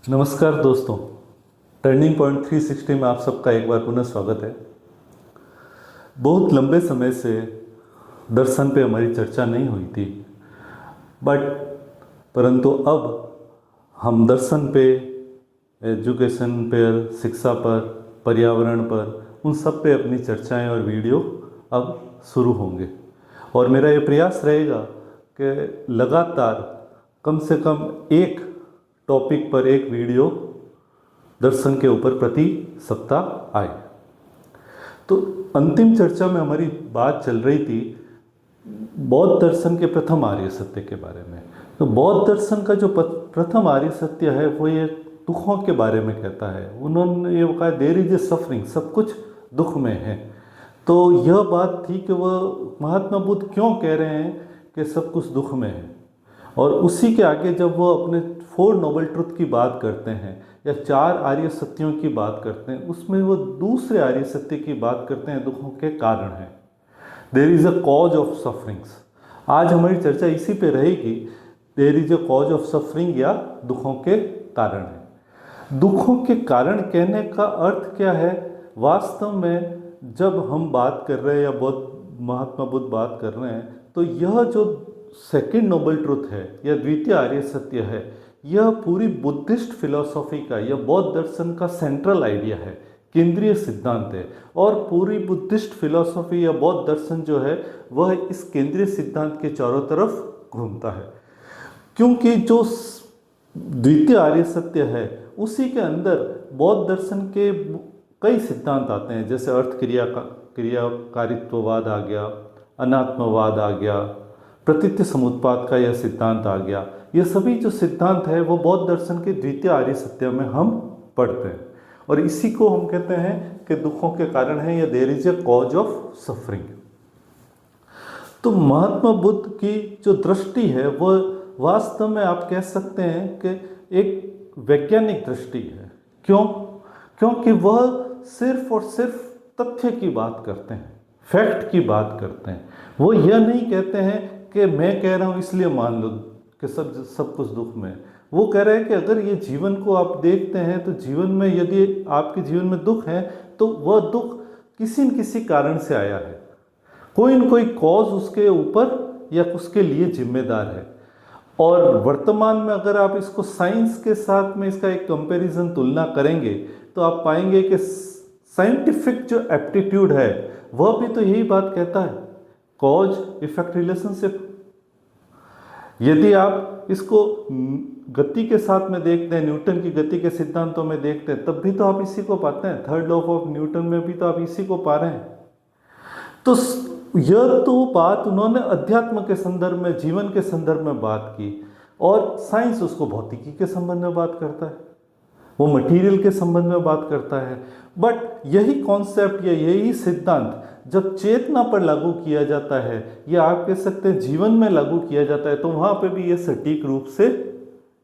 नमस्कार दोस्तों, turning point 360 में आप सबका एक बार पुनः स्वागत है। बहुत लंबे समय से दर्शन पे हमारी चर्चा नहीं हुई थी, परंतु अब हम दर्शन पे, एजुकेशन पर, शिक्षा पर, पर्यावरण पर, उन सब पे अपनी चर्चाएं और वीडियो अब शुरू होंगे। और मेरा ये प्रयास रहेगा कि लगातार कम से कम एक टॉपिक पर एक वीडियो दर्शन के ऊपर प्रति सप्ताह आए। तो अंतिम चर्चा में हमारी बात चल रही थी बौद्ध दर्शन के प्रथम आर्य सत्य के बारे में। तो बौद्ध दर्शन का जो प्रथम आर्य सत्य है वो ये दुखों के बारे में कहता है। उन्होंने ये कहा देयर इज ए सफरिंग, सब कुछ दुख में है। तो यह बात थी कि वह महात्मा बुद्ध क्यों कह रहे हैं कि सब कुछ दुख में है। और उसी के आगे जब वो अपने 4 नोबल ट्रुथ की बात करते हैं या 4 आर्य सत्यों की बात करते हैं, उसमें वो दूसरे आर्य सत्य की बात करते हैं, दुखों के कारण हैं। There is a cause of sufferings. आज हमारी चर्चा इसी पे रहेगी, there is a cause of suffering या दुखों के कारण है। दुखों के कारण कहने का अर्थ क्या है? वास्तव में जब हम बात कर रहे हैं या महात्मा बुद्ध बात कर रहे हैं, तो यह जो सेकंड नोबल ट्रुथ है या द्वितीय आर्य सत्य है, यह पूरी बुद्धिस्ट फिलॉसफी का या बौद्ध दर्शन का सेंट्रल आइडिया है, केंद्रीय सिद्धांत है। और पूरी बुद्धिस्ट फिलॉसफी या बौद्ध दर्शन जो है वह इस केंद्रीय सिद्धांत के चारों तरफ घूमता है। क्योंकि जो द्वितीय आर्य सत्य है उसी के अंदर बौद्ध दर्शन के कई सिद्धांत आते हैं, जैसे अर्थ क्रियाकारित्ववाद आ गया, अनात्मवाद आ गया, प्रतीत्य समुत्पाद का यह सिद्धांत आ गया। ये सभी जो सिद्धांत है वो बौद्ध दर्शन के द्वितीय आर्य सत्य में हम पढ़ते हैं। और इसी को हम कहते हैं कि दुखों के कारण है या there is a cause of suffering. तो महात्मा बुद्ध की जो दृष्टि है वह वास्तव में आप कह सकते हैं कि एक वैज्ञानिक दृष्टि है। क्यों? क्योंकि वह सिर्फ और सिर्फ तथ्य की बात करते हैं, फैक्ट की बात करते हैं। वो यह नहीं कहते हैं कि मैं कह रहा हूँ इसलिए मान लो कि सब कुछ दुख में है। वो कह रहे हैं कि अगर ये जीवन को आप देखते हैं तो जीवन में यदि आपके जीवन में दुख है तो वह दुख किसी न किसी कारण से आया है, कोई न कोई कॉज उसके ऊपर या उसके लिए जिम्मेदार है। और वर्तमान में अगर आप इसको साइंस के साथ में इसका एक कंपैरिजन तुलना करेंगे तो आप पाएंगे कि साइंटिफिक जो एप्टीट्यूड है वह भी तो यही बात कहता है, कॉज इफेक्ट रिलेशनशिप। यदि आप इसको गति के साथ में देखते हैं, न्यूटन की गति के सिद्धांतों में देखते हैं, तब भी तो आप इसी को पाते हैं। थर्ड लॉ ऑफ न्यूटन में भी तो आप इसी को पा रहे हैं। तो यह तो बात उन्होंने अध्यात्म के संदर्भ में, जीवन के संदर्भ में बात की, और साइंस उसको भौतिकी के संबंध में बात करता है, वो मटेरियल के संबंध में बात करता है। बट यही कॉन्सेप्ट या यही सिद्धांत जब चेतना पर लागू किया जाता है या आप कह सकते हैं जीवन में लागू किया जाता है, तो वहाँ पे भी ये सटीक रूप से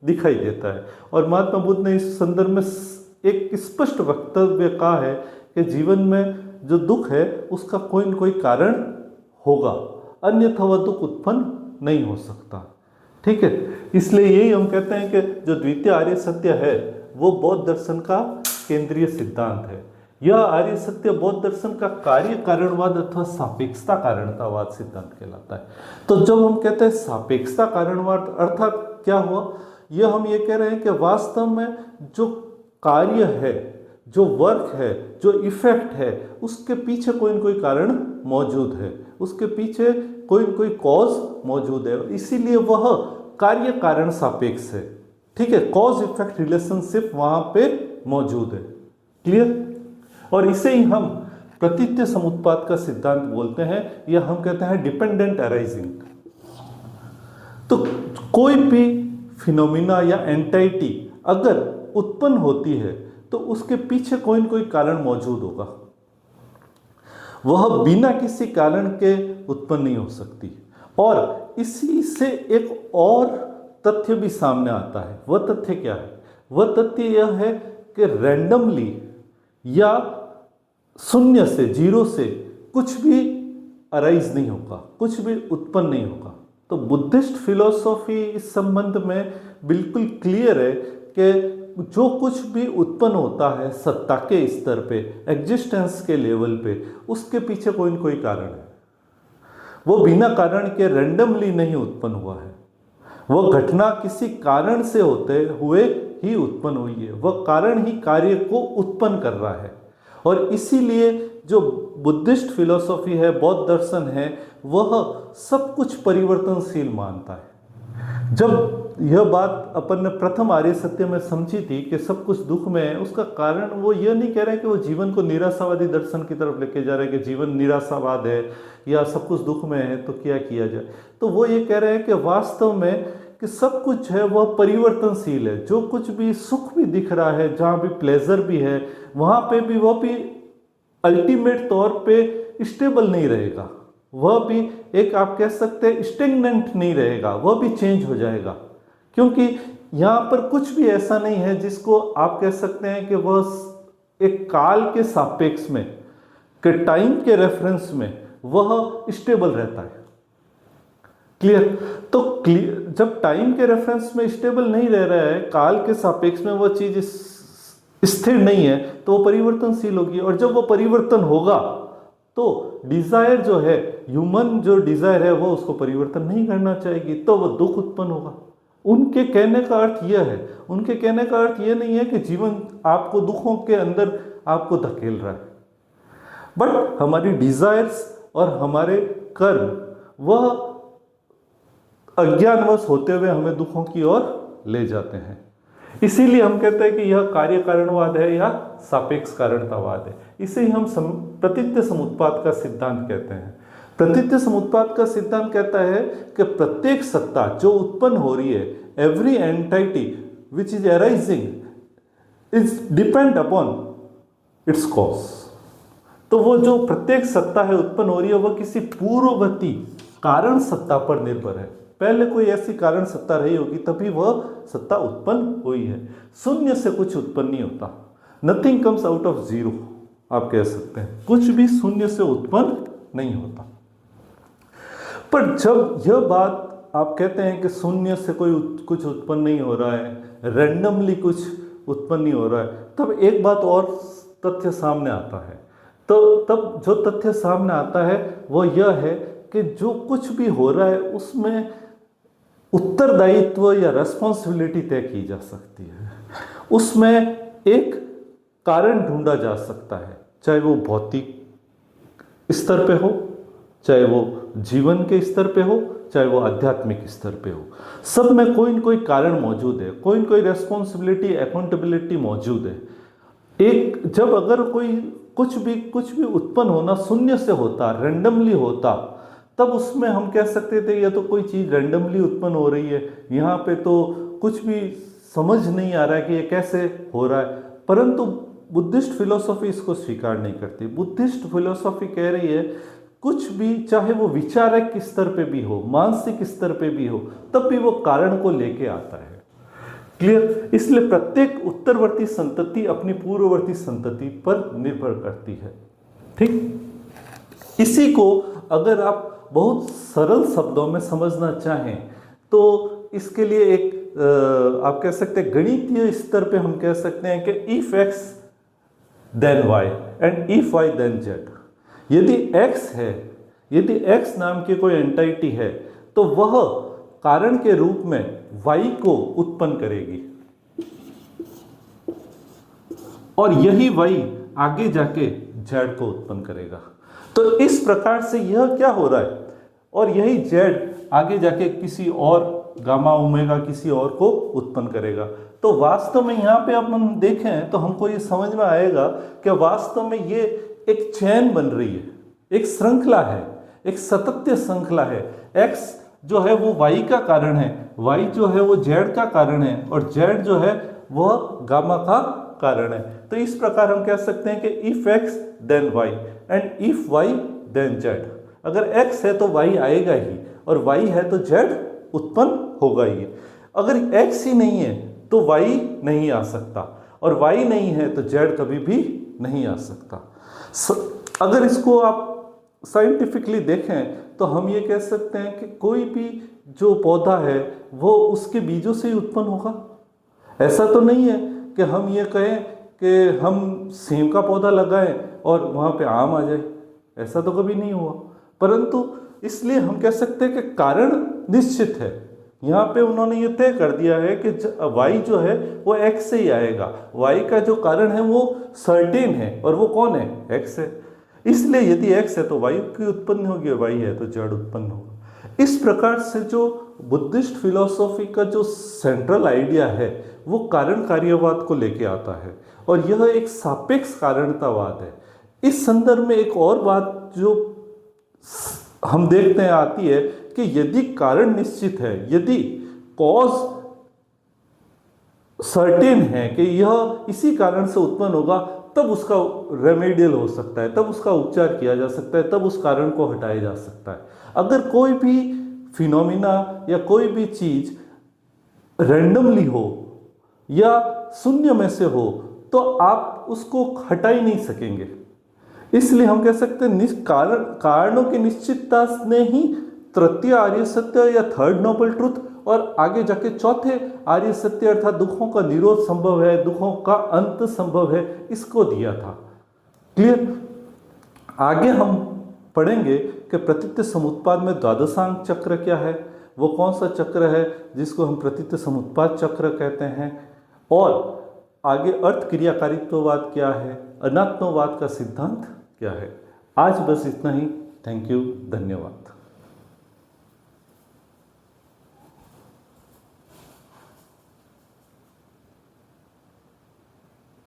दिखाई देता है। और महात्मा बुद्ध ने इस संदर्भ में एक स्पष्ट वक्तव्य कहा है कि जीवन में जो दुख है उसका कोई न कोई कारण होगा, अन्यथा वह दुख उत्पन्न नहीं हो सकता। ठीक है, इसलिए यही हम कहते हैं कि जो द्वितीय आर्य सत्य है वो बौद्ध दर्शन का केंद्रीय सिद्धांत है। यह आर्य सत्य बौद्ध दर्शन का कार्य कारणवाद अथवा सापेक्षता कारणतावाद सिद्धांत कहलाता है। तो जब हम कहते हैं सापेक्षता कारणवाद अर्थात क्या हुआ, यह हम ये कह रहे हैं कि वास्तव में जो कार्य है, जो वर्क है, जो इफेक्ट है, उसके पीछे कोई न कोई कारण मौजूद है, उसके पीछे कोई न कोई कॉज मौजूद है, इसीलिए वह कार्य कारण सापेक्ष है। ठीक है, कॉज इफेक्ट रिलेशनशिप वहां पे मौजूद है। क्लियर? और इसे ही हम प्रतीत्य समुत्पाद का सिद्धांत बोलते हैं या हम कहते हैं डिपेंडेंट अराइजिंग। तो कोई भी फिनोमिना या एंटाइटी अगर उत्पन्न होती है तो उसके पीछे कोई न कोई कारण मौजूद होगा, वह बिना किसी कारण के उत्पन्न नहीं हो सकती। और इसी से एक और तथ्य भी सामने आता है। वह तथ्य क्या है? वह तथ्य यह है कि रैंडमली या शून्य से, जीरो से कुछ भी अराइज नहीं होगा, कुछ भी उत्पन्न नहीं होगा। तो बुद्धिस्ट फिलॉसफी इस संबंध में बिल्कुल क्लियर है कि जो कुछ भी उत्पन्न होता है सत्ता के स्तर पे, एग्जिस्टेंस के लेवल पे, उसके पीछे कोई न कोई कारण है। वो बिना कारण के रैंडमली नहीं उत्पन्न हुआ है। वो घटना किसी कारण से होते हुए ही उत्पन्न हुई है। वह कारण ही कार्य को उत्पन्न कर रहा है। और इसीलिए जो बुद्धिस्ट फिलॉसफी है, बौद्ध दर्शन है, वह सब कुछ परिवर्तनशील मानता है। जब यह बात अपन ने प्रथम आर्य सत्य में समझी थी कि सब कुछ दुख में है, उसका कारण वो यह नहीं कह रहे कि वो जीवन को निराशावादी दर्शन की तरफ लेके जा रहे हैं कि जीवन निराशावाद है या सब कुछ दुख में है तो क्या किया जाए। तो वो ये कह रहे हैं कि वास्तव में कि सब कुछ है वह परिवर्तनशील है। जो कुछ भी सुख भी दिख रहा है, जहाँ भी प्लेजर भी है, वहाँ पे भी वह भी अल्टीमेट तौर पे स्टेबल नहीं रहेगा। वह भी एक आप कह सकते हैं स्टेगनेंट नहीं रहेगा, वह भी चेंज हो जाएगा। क्योंकि यहाँ पर कुछ भी ऐसा नहीं है जिसको आप कह सकते हैं कि वह एक काल के सापेक्ष में, कि टाइम के रेफरेंस में वह स्टेबल रहता है। क्लियर? तो जब टाइम के रेफरेंस में स्टेबल नहीं रह रहा है, काल के सापेक्ष में वह चीज स्थिर नहीं है, तो वो परिवर्तनशील होगी। और जब वो परिवर्तन होगा तो डिजायर जो है, ह्यूमन जो डिजायर है, वो उसको परिवर्तन नहीं करना चाहेगी, तो वह दुख उत्पन्न होगा। उनके कहने का अर्थ यह है, उनके कहने का अर्थ यह नहीं है कि जीवन आपको दुखों के अंदर आपको धकेल रहा है, बट हमारी डिजायर्स और हमारे कर्म वह अज्ञानवश होते हुए हमें दुखों की ओर ले जाते हैं। इसीलिए हम कहते हैं कि यह कार्य कारणवाद है या सापेक्ष कारणतावाद है। इसे ही हम प्रतीत्य समुत्पाद का सिद्धांत कहते हैं। प्रतीत्य समुत्पाद का सिद्धांत कहता है कि प्रत्येक सत्ता जो उत्पन्न हो रही है, every entity which is arising is depend upon its cause. तो वो जो प्रत्येक सत्ता है उत्पन्न हो रही है, वह किसी पूर्ववर्ती कारण सत्ता पर निर्भर है। पहले कोई ऐसी कारण सत्ता रही होगी तभी वह सत्ता उत्पन्न हुई है। शून्य से कुछ उत्पन्न नहीं होता। Nothing comes out of zero, आप कह सकते हैं। कुछ भी शून्य से उत्पन्न नहीं होता। पर जब यह बात आप कहते हैं कि शून्य से कोई कुछ उत्पन्न नहीं हो रहा है, रैंडमली कुछ उत्पन्न नहीं हो रहा है, तब एक बात और तथ्य सामने आता है। तो तब जो तथ्य सामने आता है वह यह है कि जो कुछ भी हो रहा है उसमें उत्तरदायित्व या रेस्पॉन्सिबिलिटी तय की जा सकती है। उसमें एक कारण ढूंढा जा सकता है, चाहे वो भौतिक स्तर पे हो, चाहे वो जीवन के स्तर पे हो, चाहे वो आध्यात्मिक स्तर पे हो। सब में कोई न कोई कारण मौजूद है, कोई न कोई रेस्पॉन्सिबिलिटी, अकाउंटेबिलिटी मौजूद है। एक जब अगर कोई कुछ भी उत्पन्न होना शून्य से होता, रैंडमली होता, तब उसमें हम कह सकते थे यह तो कोई चीज़ रैंडमली उत्पन्न हो रही है, यहाँ पे तो कुछ भी समझ नहीं आ रहा है कि ये कैसे हो रहा है। परंतु बुद्धिस्ट फिलोसॉफी इसको स्वीकार नहीं करती। बुद्धिस्ट फिलोसॉफी कह रही है कुछ भी, चाहे वो विचारक स्तर पे भी हो, मानसिक स्तर पे भी हो, तब भी वो कारण को लेके आता है। क्लियर? इसलिए प्रत्येक उत्तरवर्ती संतति अपनी पूर्ववर्ती संतति पर निर्भर करती है। ठीक? इसी को अगर आप बहुत सरल शब्दों में समझना चाहें तो इसके लिए एक आप कह सकते हैं गणितीय स्तर पे हम कह सकते हैं कि if x then y and if y then z। यदि x है, यदि x नाम की कोई एंटाइटी है तो वह कारण के रूप में y को उत्पन्न करेगी और यही y आगे जाके z को उत्पन्न करेगा। तो इस प्रकार से यह क्या हो रहा है, और यही z आगे जाके किसी और गामा ओमेगा किसी और को उत्पन्न करेगा। तो वास्तव में यहाँ पे अब हम देखें तो हमको ये समझ में आएगा कि वास्तव में ये एक चैन बन रही है, एक श्रृंखला है, एक सतत्य श्रृंखला है। x जो है वो y का कारण है, y जो है वो z का कारण है, और z जो है वह गामा का कारण है। तो इस प्रकार हम कह सकते हैं कि if x then y and if y then z। अगर x है तो y आएगा ही, और y है तो z उत्पन्न होगा ही। अगर x ही नहीं है तो y नहीं आ सकता, और y नहीं है तो z कभी भी नहीं आ सकता। अगर इसको आप साइंटिफिकली देखें तो हम ये कह सकते हैं कि कोई भी जो पौधा है वो उसके बीजों से ही उत्पन्न होगा। ऐसा तो नहीं है कि हम ये कहें कि हम सेम का पौधा लगाएं और वहाँ पे आम आ जाए, ऐसा तो कभी नहीं हुआ। परंतु इसलिए हम कह सकते हैं कि कारण निश्चित है। यहाँ पे उन्होंने ये तय कर दिया है कि y जो है वो x से ही आएगा, y का जो कारण है वो सर्टेन है, और वो कौन है? x है। इसलिए यदि x है तो y की उत्पन्न होगी, y है तो जड़ उत्पन्न होगा। इस प्रकार से जो बुद्धिस्ट फिलॉसफी का जो सेंट्रल आइडिया है वो कारण कार्यवाद को लेके आता है, और यह एक सापेक्ष कारणतावाद है। इस संदर्भ में एक और बात जो हम देखते हैं आती है कि यदि कारण निश्चित है, यदि कॉज सर्टेन है कि यह इसी कारण से उत्पन्न होगा, तब उसका रेमेडियल हो सकता है, तब उसका उपचार किया जा सकता है, तब उस कारण को हटाया जा सकता है। अगर कोई भी फिनोमिना या कोई भी चीज रैंडमली हो या शून्य में से हो तो आप उसको हटा ही नहीं सकेंगे। इसलिए हम कह सकते हैं कारणों की निश्चितता ने ही तृतीय आर्य सत्य या थर्ड नोबल ट्रुथ और आगे जाके चौथे आर्य सत्य अर्थात दुखों का निरोध संभव है, दुखों का अंत संभव है, इसको दिया था। क्लियर? आगे हम पढ़ेंगे कि प्रतीत्य समुत्पाद में द्वादशांक चक्र क्या है, वो कौन सा चक्र है जिसको हम प्रतीत्य समुत्पाद चक्र कहते हैं, और आगे अर्थ क्रियाकारित्ववाद क्या है, अनात्मवाद का सिद्धांत क्या है। आज बस इतना ही। थैंक यू, धन्यवाद।